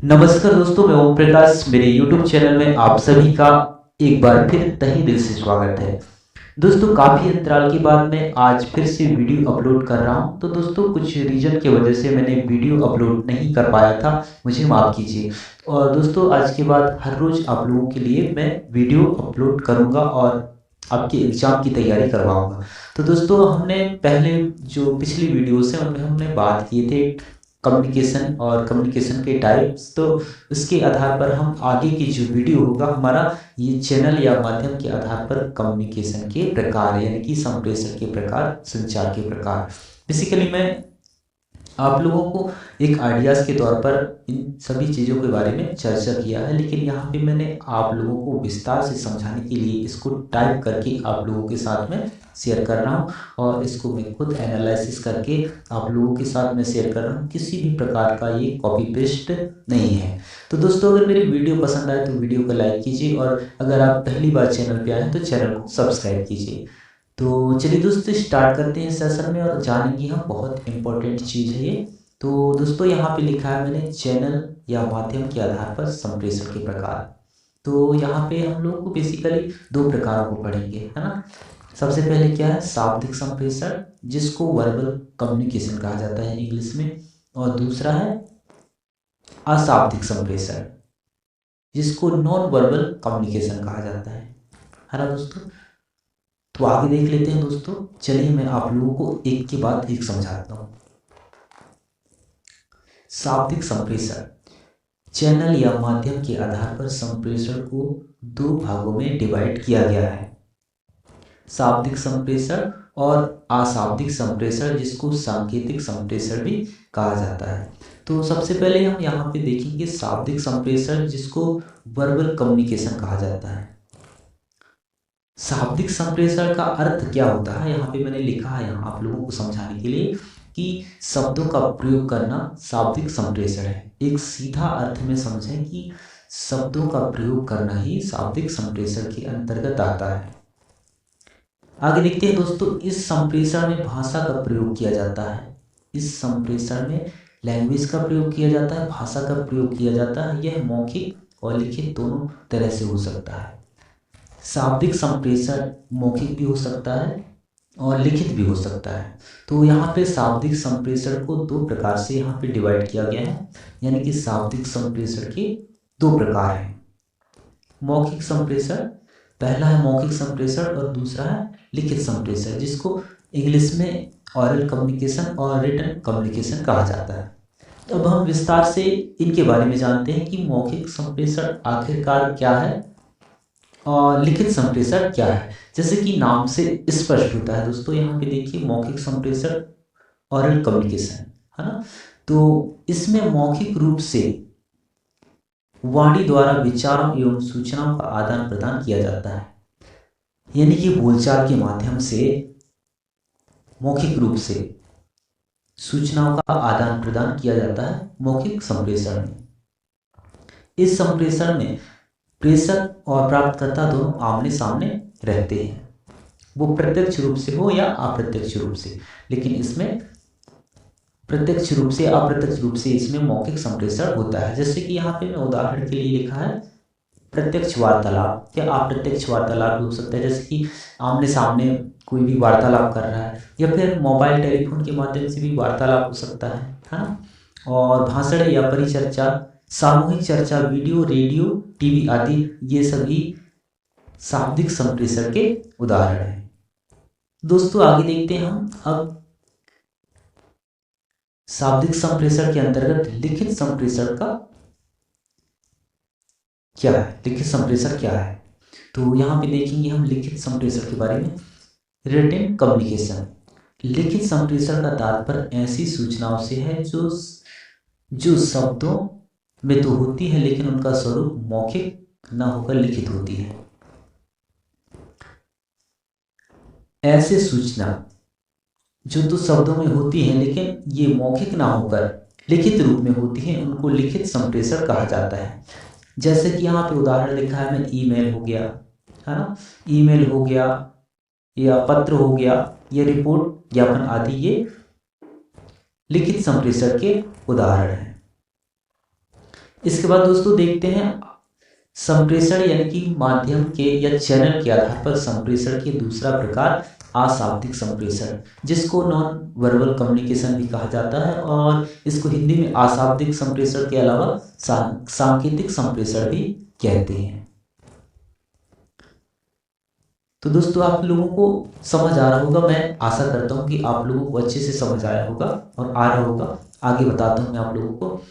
नमस्कार दोस्तों, मैं ओम प्रकाश। मेरे YouTube चैनल में आप सभी का एक बार फिर तहे दिल से स्वागत है। दोस्तों, काफ़ी अंतराल के बाद मैं आज फिर से वीडियो अपलोड कर रहा हूं। तो दोस्तों, कुछ रीज़न की वजह से मैंने वीडियो अपलोड नहीं कर पाया था, मुझे माफ़ कीजिए। और दोस्तों, आज के बाद हर रोज़ आप लोगों के लिए मैं वीडियो अपलोड करूँगा और आपके एग्ज़ाम की तैयारी करवाऊँगा। तो दोस्तों, हमने पहले जो पिछली वीडियोज़ हैं उनमें हमने बात किए थे कम्युनिकेशन और कम्युनिकेशन के टाइप्स। तो उसके आधार पर हम आगे की जो वीडियो होगा हमारा, ये चैनल या माध्यम के आधार पर कम्युनिकेशन के प्रकार यानी कि संप्रेषण के प्रकार, संचार के प्रकार। बेसिकली मैं आप लोगों को एक आइडियाज़ के तौर पर इन सभी चीज़ों के बारे में चर्चा किया है, लेकिन यहाँ पे मैंने आप लोगों को विस्तार से समझाने के लिए इसको टाइप करके आप लोगों के साथ में शेयर कर रहा हूँ और इसको मैं खुद एनालिसिस करके आप लोगों के साथ में शेयर कर रहा हूँ। किसी भी प्रकार का ये कॉपी पेस्ट नहीं है। तो दोस्तों, अगर मेरी वीडियो पसंद आए तो वीडियो को लाइक कीजिए और अगर आप पहली बार चैनल पे आए तो चैनल को सब्सक्राइब कीजिए। तो चलिए दोस्तों, स्टार्ट करते हैं सेशन में और जानेंगे हम, बहुत इंपॉर्टेंट चीज़ है ये। तो दोस्तों, यहाँ पे लिखा है मैंने चैनल या माध्यम के आधार पर संप्रेषण के प्रकार। तो यहाँ पे हम लोग को बेसिकली दो प्रकारों को पढ़ेंगे, है ना। सबसे पहले क्या है, शाब्दिक संप्रेषण, जिसको वर्बल कम्युनिकेशन कहा जाता है इंग्लिश में। और दूसरा है अशाब्दिक संप्रेषण, जिसको नॉन वर्बल कम्युनिकेशन कहा जाता है ना दोस्तों। तो आगे देख लेते हैं दोस्तों। चलिए मैं आप लोगों को एक के बाद एक समझाता हूँ। शाब्दिक संप्रेषण, चैनल या माध्यम के आधार पर संप्रेषण को दो भागों में डिवाइड किया गया है, शाब्दिक संप्रेषण और अशाब्दिक संप्रेषण, जिसको सांकेतिक संप्रेषण भी कहा जाता है। तो सबसे पहले हम यहाँ पे देखेंगे शाब्दिक संप्रेषण, जिसको वर्बल कम्युनिकेशन कहा जाता है। शाब्दिक संप्रेषण का अर्थ क्या होता है, यहाँ पे मैंने लिखा है यहाँ आप लोगों को समझाने के लिए कि शब्दों का प्रयोग करना शाब्दिक संप्रेषण है। एक सीधा अर्थ में समझें कि शब्दों का प्रयोग करना ही शाब्दिक संप्रेषण के अंतर्गत आता है। आगे देखते हैं दोस्तों, इस संप्रेषण में भाषा का प्रयोग किया जाता है। इस संप्रेषण में लैंग्वेज का प्रयोग किया जाता है, भाषा का प्रयोग किया जाता है। यह मौखिक और लिखित दोनों तरह से हो सकता है। शाब्दिक संप्रेषण मौखिक भी हो सकता है और लिखित भी हो सकता है। तो यहाँ पे शाब्दिक संप्रेषण को दो प्रकार से यहाँ पे डिवाइड किया गया है, यानी कि शाब्दिक संप्रेषण के दो प्रकार हैं। मौखिक संप्रेषण, पहला है मौखिक संप्रेषण और दूसरा है लिखित संप्रेषण, जिसको इंग्लिश में ऑरल कम्युनिकेशन और रिटन कम्युनिकेशन कहा जाता है। अब हम विस्तार से इनके बारे में जानते हैं कि मौखिक संप्रेषण आखिरकार क्या है और लिखित संप्रेषण क्या है। जैसे कि नाम से स्पष्ट होता है दोस्तों, यहाँ पे देखिए मौखिक संप्रेषण, ऑरल कम्युनिकेशन, है ना। तो इसमें मौखिक रूप से वाणी द्वारा विचारों एवं सूचनाओं का आदान प्रदान किया जाता है, यानी कि बोलचाल के माध्यम से मौखिक रूप से सूचनाओं का आदान प्रदान किया जाता है मौखिक संप्रेषण में। इस संप्रेषण में प्रेषक और प्राप्तकर्ता दोनों आमने सामने रहते हैं, वो प्रत्यक्ष रूप से हो या अप्रत्यक्ष रूप से। लेकिन इसमें प्रत्यक्ष रूप से अप्रत्यक्ष रूप से इसमें मौखिक संप्रेषण होता है। जैसे कि यहाँ पे मैं उदाहरण के लिए लिखा है प्रत्यक्ष वार्तालाप या अप्रत्यक्ष वार्तालाप हो सकता है। जैसे कि आमने सामने कोई भी वार्तालाप कर रहा है, या फिर मोबाइल टेलीफोन के माध्यम से भी वार्तालाप हो सकता है ना। और भाषण या परिचर्चा, सामूहिक चर्चा, वीडियो, रेडियो, टीवी आदि, ये सभी शाब्दिक संप्रेषण के उदाहरण हैं। दोस्तों, आगे देखते हैं हम अब शाब्दिक संप्रेषण के अंतर्गत लिखित संप्रेषण का क्या है, लिखित संप्रेषण क्या है। तो यहाँ पे देखेंगे हम लिखित संप्रेषण के बारे में। रिटन कम्युनिकेशन, लिखित संप्रेषण का तात्पर्य ऐसी सूचनाओं से है जो शब्दों में तो होती है, लेकिन उनका स्वरूप मौखिक न होकर लिखित होती है। ऐसे सूचना जो तो शब्दों में होती है लेकिन ये मौखिक ना होकर लिखित रूप में होती है, उनको लिखित संप्रेषण कहा जाता है। जैसे कि यहाँ पे उदाहरण लिखा है, मैं ईमेल हो गया, है ना, ईमेल हो गया या पत्र हो गया, ये रिपोर्ट, ज्ञापन आदि, ये लिखित संप्रेषण के उदाहरण हैं। इसके बाद दोस्तों देखते हैं संप्रेषण यानी कि माध्यम के या चैनल के आधार पर संप्रेषण के दूसरा प्रकार अशाब्दिक संप्रेषण, जिसको नॉन वर्बल कम्युनिकेशन भी कहा जाता है, और इसको हिंदी में अशाब्दिक संप्रेषण के अलावा सांकेतिक संप्रेषण भी कहते हैं। तो दोस्तों आप लोगों को समझ आ रहा होगा, मैं आशा करता हूँ कि आप लोगों को अच्छे से समझ आया होगा और आ रहा होगा। आगे बताता हूँ मैं आप लोगों को।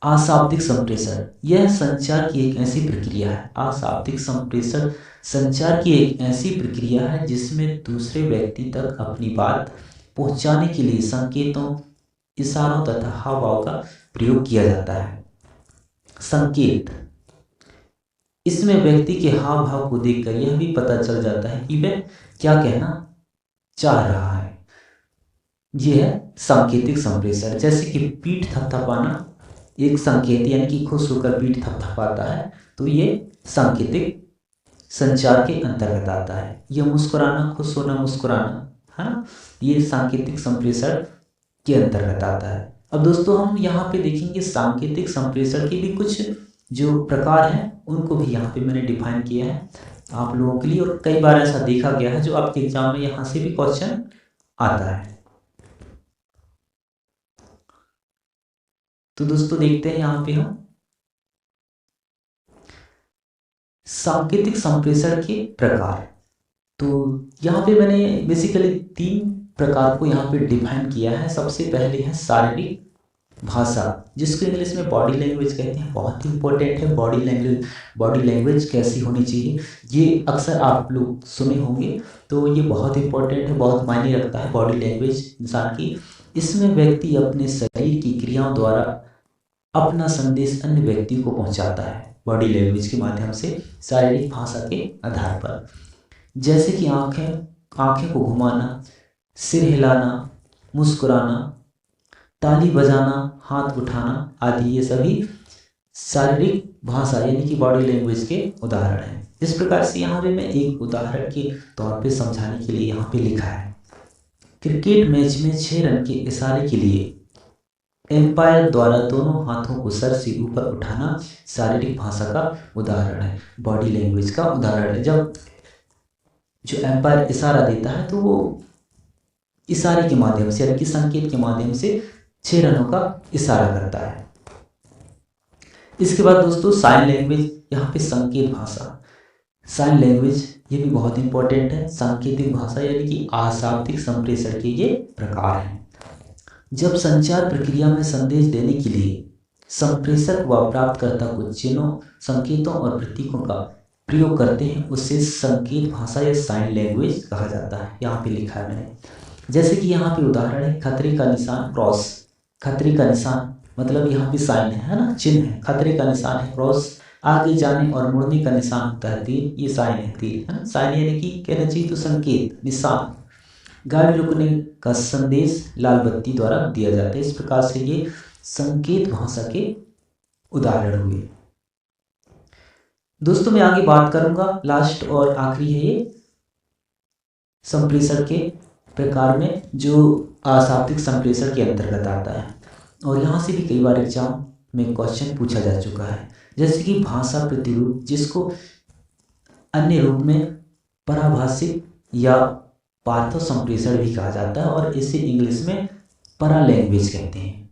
अशाब्दिक संप्रेषण यह संचार की एक ऐसी प्रक्रिया है। अशाब्दिक संप्रेषण संचार की एक ऐसी प्रक्रिया है जिसमें दूसरे व्यक्ति तक अपनी बात पहुंचाने के लिए संकेतों, इशारों तथा हाव भाव का प्रयोग किया जाता है। संकेत, इसमें व्यक्ति के हाव भाव को देखकर यह भी पता चल जाता है कि वह क्या कहना चाह रहा है। यह है सांकेतिक संप्रेषण। जैसे कि पीठ थपथपाना एक संकेत, यानी कि खुश होकर पीठ थपथपाता है, तो ये सांकेतिक संचार के अंतर्गत आता है। यह मुस्कुराना, खुश होना, मुस्कुराना, है ना, ये सांकेतिक संप्रेषण के अंतर्गत आता है। अब दोस्तों हम यहाँ पे देखेंगे सांकेतिक संप्रेषण के भी कुछ जो प्रकार हैं उनको भी यहाँ पे मैंने डिफाइन किया है आप लोगों के लिए, और कई बार ऐसा देखा गया है जो आपके एग्जाम में यहाँ से भी क्वेश्चन आता है। तो दोस्तों देखते हैं यहाँ पे हम सांकेतिक संप्रेषण के प्रकार। तो यहाँ पे मैंने बेसिकली 3 प्रकार को यहाँ पे डिफाइन किया है। सबसे पहले है शारीरिक भाषा, जिसको इंग्लिश में बॉडी लैंग्वेज कहते हैं। बहुत ही इंपॉर्टेंट है बॉडी लैंग्वेज कैसी होनी चाहिए, ये अक्सर आप लोग सुने होंगे, तो ये बहुत इंपॉर्टेंट है, बहुत मायने रखता है बॉडी लैंग्वेज इंसान की। इसमें व्यक्ति अपने शरीर की क्रियाओं द्वारा अपना संदेश अन्य व्यक्ति को पहुंचाता है बॉडी लैंग्वेज के माध्यम से, शारीरिक भाषा के आधार पर। जैसे कि आंखें को घुमाना, सिर हिलाना, मुस्कुराना, ताली बजाना, हाथ उठाना आदि, ये सभी शारीरिक भाषा यानी कि बॉडी लैंग्वेज के उदाहरण हैं। इस प्रकार से यहाँ पे मैं एक उदाहरण के तौर पे समझाने के लिए यहाँ पे लिखा है। क्रिकेट मैच में 6 रन के इशारे के लिए एम्पायर द्वारा दोनों हाथों को सर से ऊपर उठाना शारीरिक भाषा का उदाहरण है, बॉडी लैंग्वेज का उदाहरण है। जब जो एम्पायर इशारा देता है तो वो इशारे के माध्यम से यानी कि संकेत के माध्यम से 6 रनों का इशारा करता है। इसके बाद दोस्तों साइन लैंग्वेज, यहाँ पे संकेत भाषा, साइन लैंग्वेज ये भी बहुत इंपॉर्टेंट है। सांकेतिक भाषा यानी कि अशाब्दिक संप्रेषण के ये प्रकार हैं। जब संचार प्रक्रिया में संदेश देने के लिए संप्रेषक व प्राप्तकर्ता कुछ चिन्हों, संकेतों और प्रतीकों का प्रयोग करते हैं, उससे संकेत भाषा या साइन लैंग्वेज कहा जाता है। यहाँ पे लिखा है मैंने, जैसे कि यहाँ पे उदाहरण है खतरे का निशान क्रॉस। खतरे का निशान मतलब यहाँ पे साइन है ना, चिन्ह है। खतरे का निशान है क्रॉस। आगे जाने और मुड़ने का निशान होता है तीर, ये साइन है तीर, है ना। साइन यानी कि कहना चाहिए तो संकेत, निशान। गाड़ी रुकने का संदेश लाल बत्ती द्वारा दिया जाता है। इस प्रकार से ये संकेत भाषा के उदाहरण हुए। दोस्तों मैं आगे बात करूंगा, लास्ट और आखिरी है ये संप्रेषण के प्रकार में जो अशाब्दिक संप्रेषण के अंतर्गत आता है, और यहाँ से भी कई बार एग्जाम में क्वेश्चन पूछा जा चुका है। जैसे कि भाषा प्रतिरूप, जिसको अन्य रूप में पराभाषिक या पार्थो संप्रेषण भी कहा जाता है, और इसे इंग्लिश में परा लैंग्वेज कहते हैं।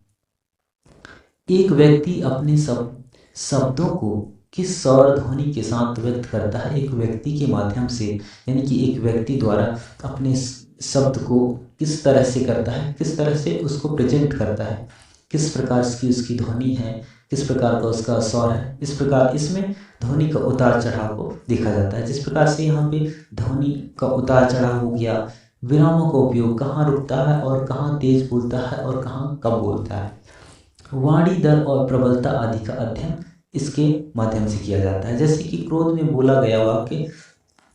एक व्यक्ति अपने शब्दों को किस स्वर ध्वनि के साथ व्यक्त करता है, एक व्यक्ति के माध्यम से, यानी कि एक व्यक्ति द्वारा अपने शब्द को किस तरह से करता है, किस तरह से उसको प्रेजेंट करता है, किस प्रकार की उसकी ध्वनि है, किस प्रकार का उसका स्वर है। इस प्रकार इसमें ध्वनि का उतार चढ़ाव को देखा जाता है। जिस प्रकार से यहाँ पे ध्वनि का उतार चढ़ाव हो गया, विरामों का उपयोग, कहाँ रुकता है और कहाँ तेज बोलता है और कहाँ कम बोलता है, वाणी दर और प्रबलता आदि का अध्ययन इसके माध्यम से किया जाता है। जैसे कि क्रोध में बोला गया वाक्य,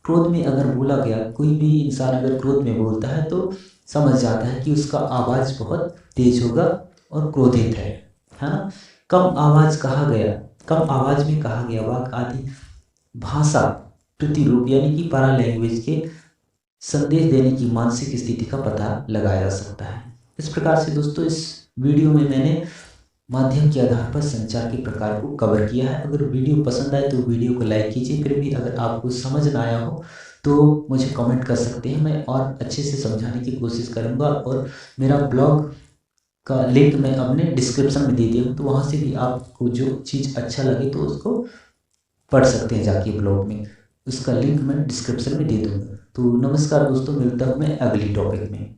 क्रोध में अगर बोला गया, कोई भी इंसान अगर क्रोध में बोलता है तो समझ जाता है कि उसका आवाज़ बहुत तेज होगा और क्रोधित है ना। कम आवाज़ में कहा गया वाक्य आदि भाषा प्रतिरूप यानी कि पैरा लैंग्वेज के संदेश देने की मानसिक स्थिति का पता लगाया जा सकता है। इस प्रकार से दोस्तों इस वीडियो में मैंने माध्यम के आधार पर संचार के प्रकार को कवर किया है। अगर वीडियो पसंद आए तो वीडियो को लाइक कीजिए। फिर भी अगर आपको समझ ना आया हो तो मुझे कमेंट कर सकते हैं, मैं और अच्छे से समझाने की कोशिश करूँगा। और मेरा ब्लॉग का लिंक मैं अपने डिस्क्रिप्शन में दे दिया हूँ, तो वहाँ से भी आपको जो चीज़ अच्छा लगे तो उसको पढ़ सकते हैं जाके ब्लॉग में। उसका लिंक मैं डिस्क्रिप्शन में दे दूँगा। तो नमस्कार दोस्तों, मिलता हूँ मैं अगली टॉपिक में।